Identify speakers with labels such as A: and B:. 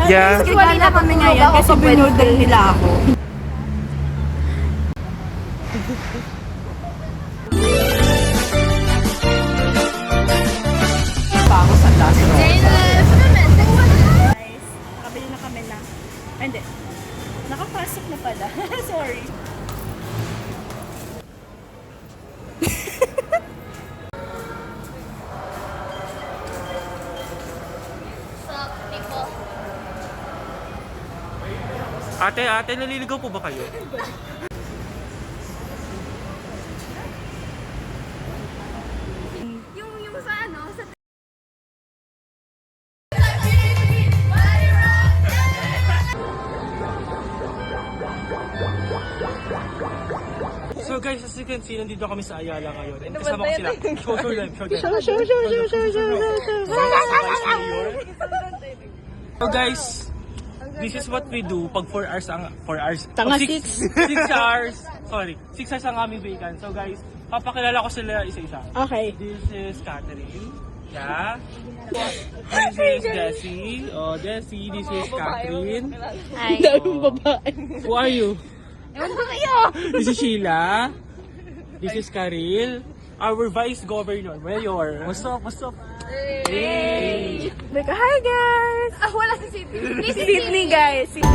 A: Yeah.
B: Usually na kami ngayon kasi binudal nila ako. Pa ako sa last row.
C: Guys, nakabili na kami na. Ay, hindi. Nakapasok na pala. Sorry.
A: Ate, naliligaw po ba kayo?
C: Yung sa ano, sa
A: So guys, as you can see, nandito kami sa Ayala ngayon. And kasama ko sila. Show them. So guys, this is what we do pag 4 hours ang 4 hours.
B: Tanga,
A: 6 hours. Sorry, 6 hours ang aming vacant. So guys, papakilala ko sila isa-isa.
B: Okay.
A: This is Catherine. Yeah. This is Jessie. Oh, Jessie. This is Catherine.
C: Hi.
B: Daming babae.
A: Who are you?
C: Ewan ko kayo.
A: This is Sheila. This is Karil. Our Vice Governor. Mayor. What's up? Hey!
B: Hi guys!
C: Ah, wala si Sydney.
B: Sydney guys!
C: Show!